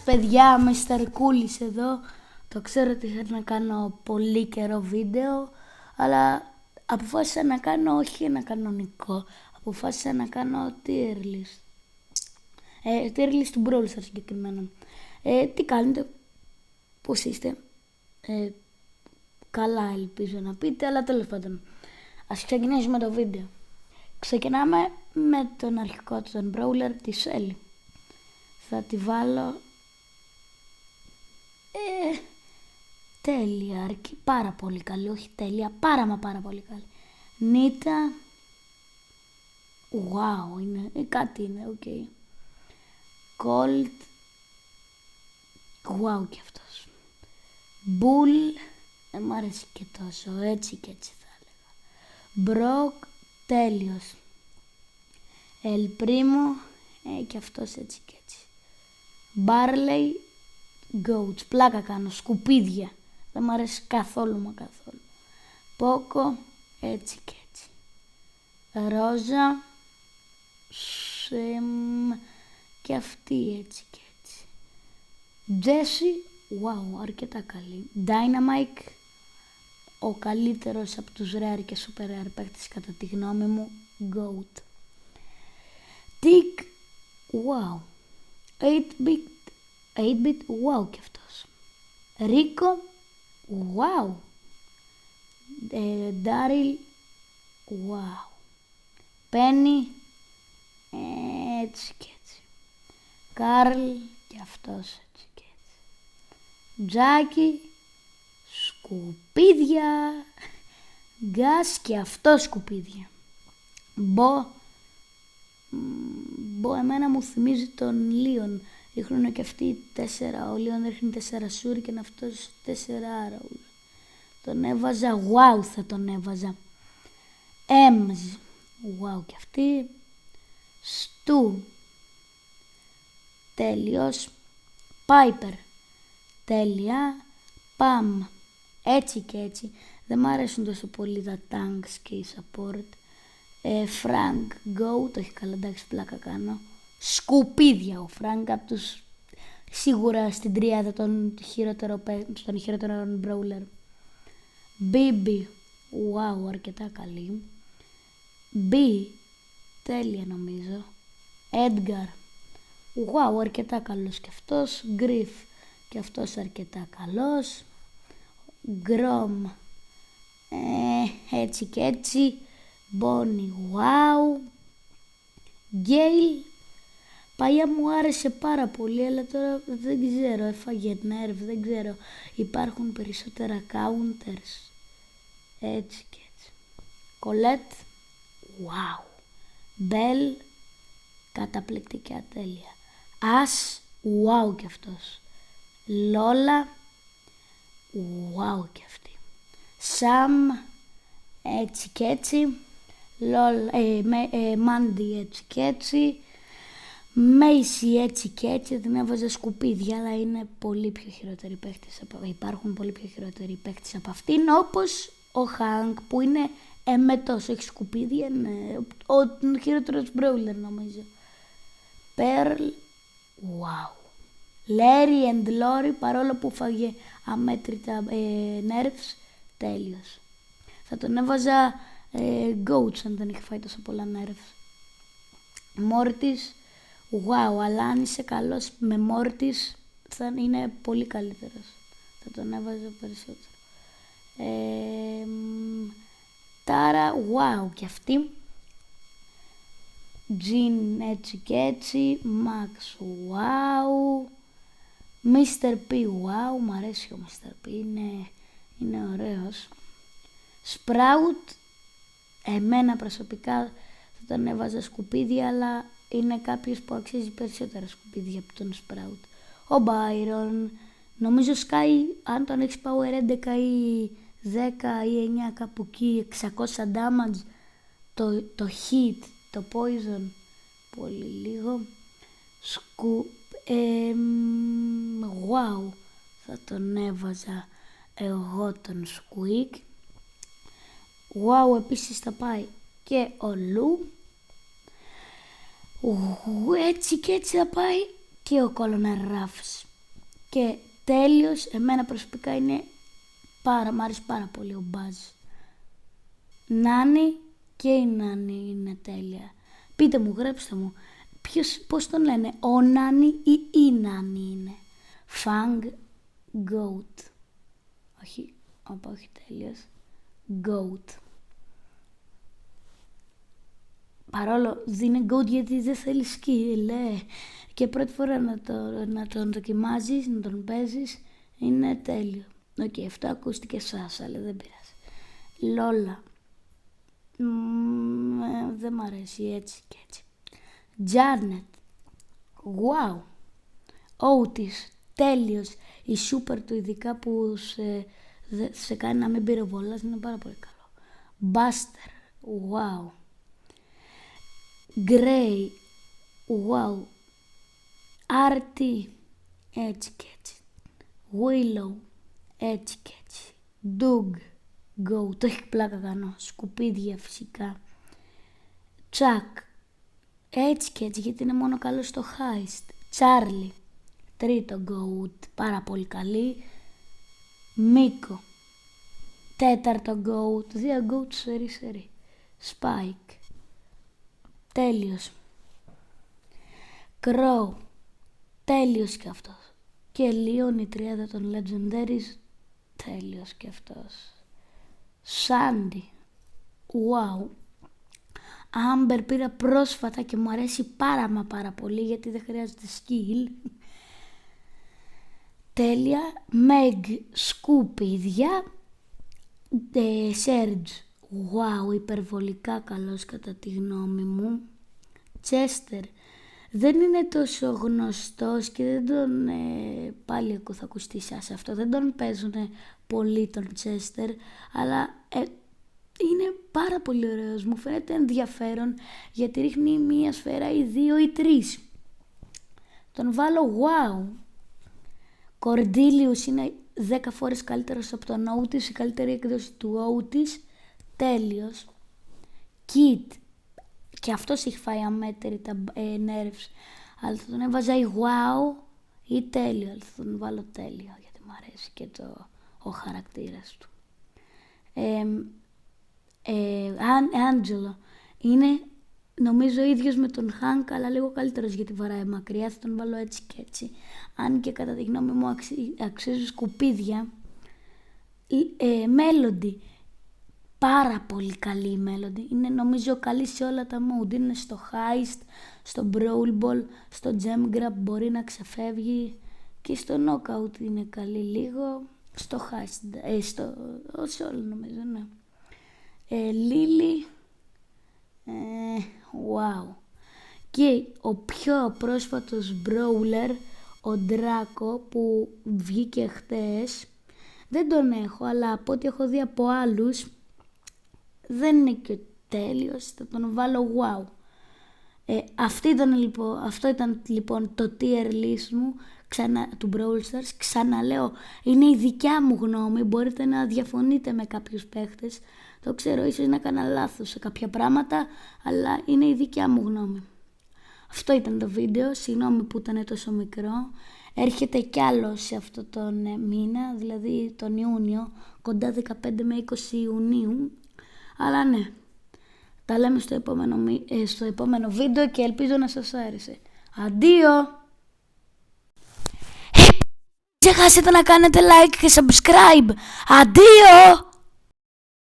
παιδιά, Mr. Coolis εδώ. Το ξέρω ότι θέλω να κάνω πολύ καιρό βίντεο, αλλά αποφάσισα να κάνω όχι ένα κανονικό. Αποφάσισα να κάνω tier list. Tier list του Brawl Stars συγκεκριμένα. Τι κάνετε, πώς είστε? Καλά ελπίζω να πείτε, αλλά τέλος πάντων. Ας ξεκινήσουμε το βίντεο. Ξεκινάμε με τον αρχικό του τον Brawler, τη Shelly. Θα τη βάλω τέλεια, αρκεί πάρα πολύ καλή, όχι τέλεια, πάρα πολύ καλή. Νίτα, wow, είναι, κάτι είναι, οκ. Colt, wow κι αυτός. Bull, μ' αρέσει και τόσο, έτσι και έτσι θα έλεγα. Brock, τέλειος. El Primo, και αυτός έτσι και έτσι. Barley, goats, πλάκα κάνω, σκουπίδια. Δεν μ' αρέσει καθόλου μα καθόλου. Poco, έτσι και έτσι. Ρόζα, και αυτή έτσι και έτσι. Jessie, wow, αρκετά καλή. Dynamite, ο καλύτερος από τους rare και super rare παίκτες κατά τη γνώμη μου, goat. Tick, wow. 8-bit, wow κι αυτός. Rico, wow. Daryl, wow. Penny, έτσι και έτσι. Carl, κι αυτός έτσι και έτσι. Jackie, σκουπίδια. Gas, και αυτό σκουπίδια. Μπο, εμένα μου θυμίζει τον Λίον. Ρίχνουν και αυτοί 4, ο Λίον ρίχνει 4 σούρι και αυτός 4 άραουλ. Τον έβαζα, wow θα τον έβαζα. Έμζ, wow και αυτή. Στου, τέλειος. Πάιπερ, τέλεια. Παμ, έτσι και έτσι. Δεν μ' αρέσουν τόσο πολύ τα tanks και οι support. Frank, go, το έχει καλά, εντάξει, πλάκα κάνω. Σκουπίδια ο Frank, από τους σίγουρα στην τριάδα των χειρότερων brawler. Bibi, wow, αρκετά καλή. B, τέλεια νομίζω. Edgar, wow, αρκετά καλός και αυτός. Griff, και αυτός αρκετά καλός. Grom, έτσι και έτσι. Bonnie, wow. Gale, παλιά μου άρεσε πάρα πολύ, αλλά τώρα δεν ξέρω, έφαγε nerf, δεν ξέρω. Υπάρχουν περισσότερα counters. Έτσι και έτσι. Colette, wow. Belle, καταπληκτικά, τέλεια. Ash, wow κι αυτός. Lola, wow κι αυτή. Sam, έτσι και έτσι. Mandy, έτσι και έτσι. Macy, έτσι και έτσι. Δεν έβαζα σκουπίδια, αλλά είναι πολύ πιο χειρότεροι παίκτες. Υπάρχουν πολύ πιο χειρότεροι παίκτες από αυτήν, όπως ο Hank που είναι εμετός, έχει σκουπίδια, είναι ο χειρότερος brawler νομίζω. Pearl, wow. Larry and Lori, παρόλο που φάγε αμέτρητα nerfs, τέλειος. Θα τον έβαζα Goats αν δεν έχει φάει τόσο πολλά nerfs. Mortis, wow, αλλά αν είσαι καλός με Mortis θα είναι πολύ καλύτερος. Θα τον έβαζα περισσότερο. Tara, wow, και αυτή. Jean, έτσι και έτσι. Max, wow. Mr. P, wow, μ' αρέσει ο Mr. P, είναι ωραίος. Sprout, εμένα προσωπικά θα τον έβαζα σκουπίδια, αλλά είναι κάποιος που αξίζει περισσότερα σκουπίδια από τον Sprout. Ο Byron, νομίζω σκάει, αν τον έχεις power 11 ή 10 ή 9 κάπου εκεί, 600 damage, το hit, το poison, πολύ λίγο. Wow, θα τον έβαζα εγώ τον Squeak. Wow, επίσης θα πάει και ο Λου. Έτσι και έτσι θα πάει και ο Colonel Ruffs. Και τέλειος, εμένα προσωπικά είναι μ' άρεσε πάρα πολύ ο Μπάζ. Νάνι και η Νάνι είναι τέλεια. Πείτε μου, γράψτε μου, πώς τον λένε, ο Νάνι ή η Νάνι είναι? Fang Goat. Όχι, όχι τέλειος. Goat. Παρόλο είναι goat γιατί δεν θέλει skill, και πρώτη φορά να τον δοκιμάζεις, να τον παίζεις, είναι τέλειο. Οκ, αυτό ακούστηκε σας, αλλά δεν πειράζει. Λόλα. Δεν μ' αρέσει έτσι και έτσι. Τζάρνετ. Wow. Otis. Τέλειος. Η σούπερ του ειδικά που σε κάνει να μην πυροβολάς είναι πάρα πολύ καλό. Buster. Wow. Gray. Wow. Artie. Έτσι και έτσι. Willow. Έτσι και έτσι. Doug. Go. Το έχει πλάκα κάνω. Σκουπίδια φυσικά. Chuck. Έτσι και έτσι γιατί είναι μόνο καλό στο heist. Charlie. Τρίτο goat. Πάρα πολύ καλή. Μίκο. Τέταρτο goat. 2 goat σερί. Spike. Τέλειος. Crow. Τέλειος κι αυτός. Και Leon, η τριάδα των Legendaries. Τέλειος κι αυτός. Sandy. Wow. Amber πήρα πρόσφατα και μου αρέσει πάρα πολύ γιατί δεν χρειάζεται skill. Τέλεια. Meg. Σκουπίδια. Serge. Wow, υπερβολικά καλός κατά τη γνώμη μου. Chester. Δεν είναι τόσο γνωστός και δεν τον πάλι θα ακουστεί σε αυτό. Δεν τον παίζουν πολύ τον Chester, αλλά είναι πάρα πολύ ωραίος. Μου φαίνεται ενδιαφέρον γιατί ρίχνει μία σφαίρα ή 2 ή 3. Τον βάλω wow. Cornelius είναι 10 φορές καλύτερος από τον Otis, η καλύτερη έκδοση του Otis. Τέλειος. Kid. Και αυτός έχει φάει αμέτερη τα nerves. Αλλά θα τον έβαζα ή wow ή τέλειο. Αλλά θα τον βάλω τέλειο γιατί μου αρέσει και ο χαρακτήρας του. Άντζελο. Είναι νομίζω ίδιος με τον Hank, αλλά λίγο καλύτερος γιατί βαράει μακριά. Θα τον βάλω έτσι και έτσι. Αν και κατά τη γνώμη μου αξίζουν σκουπίδια. Melody. Πάρα πολύ καλή η Melody. Είναι νομίζω καλή σε όλα τα mode. Είναι στο heist, στο brawl ball, στο gem grab μπορεί να ξεφεύγει και στο knockout είναι καλή λίγο. Στο heist, σε όλο νομίζω, ναι. Lily. Wow. Και ο πιο πρόσφατος brawler, ο Draco που βγήκε χτες. Δεν τον έχω, αλλά από ό,τι έχω δει από άλλους δεν είναι και τέλειος, θα τον βάλω wow. Αυτό ήταν λοιπόν το tier list μου του Brawl Stars. Ξαναλέω, είναι η δικιά μου γνώμη, μπορείτε να διαφωνείτε με κάποιους παίχτες. Το ξέρω, ίσως να έκανα λάθος σε κάποια πράγματα, αλλά είναι η δικιά μου γνώμη. Αυτό ήταν το βίντεο, συγγνώμη που ήταν τόσο μικρό. Έρχεται κι άλλο σε αυτό τον μήνα, δηλαδή τον Ιούνιο, κοντά 15 με 20 Ιουνίου. Αλλά ναι, τα λέμε στο επόμενο βίντεο και ελπίζω να σας άρεσε. Αντίο! Μην ξεχάσετε να κάνετε like και subscribe. Αντίο!